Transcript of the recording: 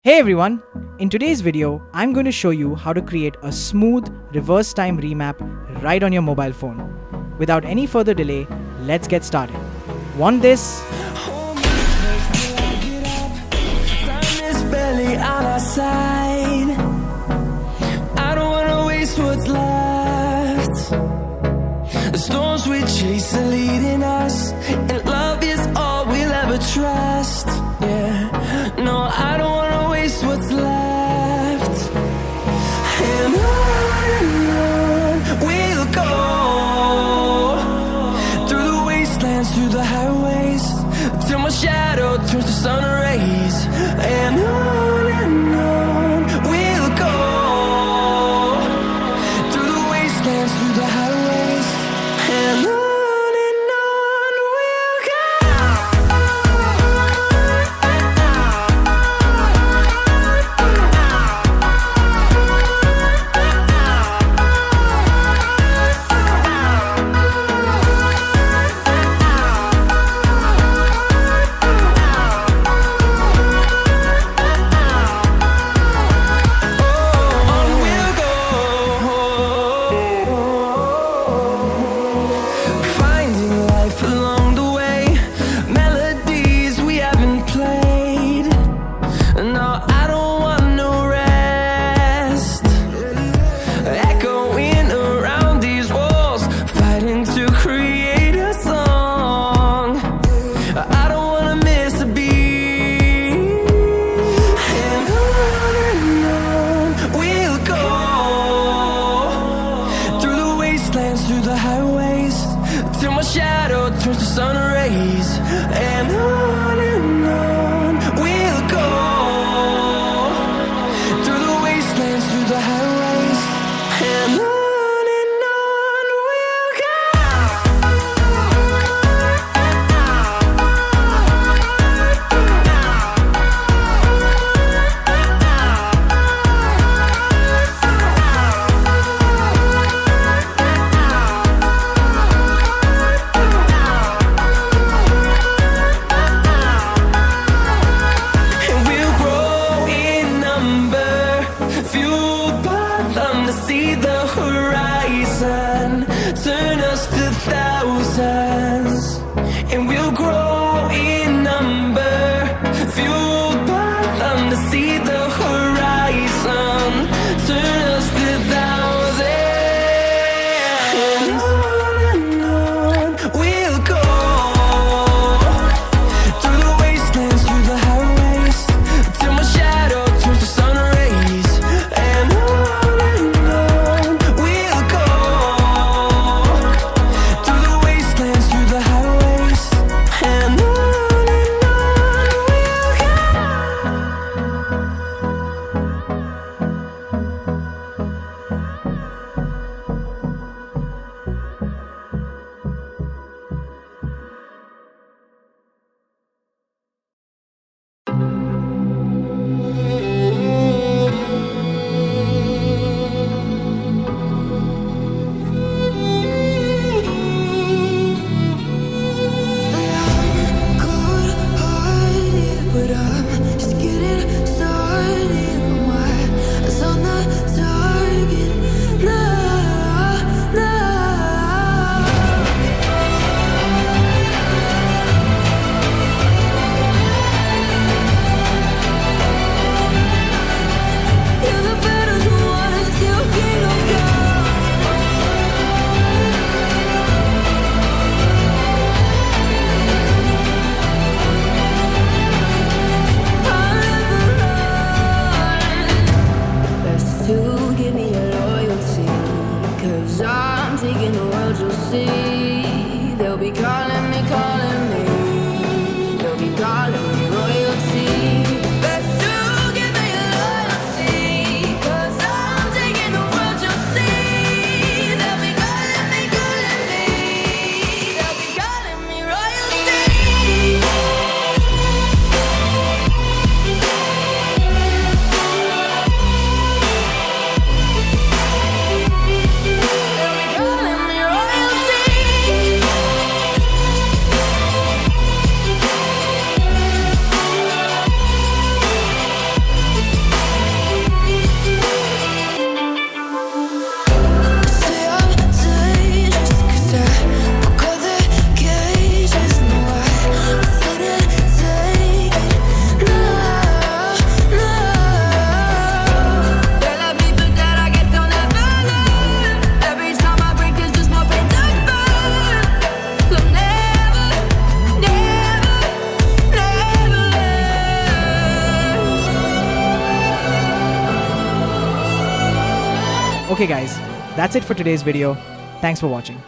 Hey everyone! In today's video, I'm going to show you how to create a smooth reverse time remap right on your mobile phone. Without any further delay, let's get started. Want this? Hold me close till I get up. Time is barely on our side. I don't wanna waste what's left. The storms we chase are leading us, and love is all we'll ever trust. Yeah, no, I don't wanna waste what's left. And on we'll go, through the wastelands, through the highways, till my shadow turns to sun rays. And on we'll go, through the wastelands, through the highways. And on Okay guys, that's it for today's video. Thanks for watching.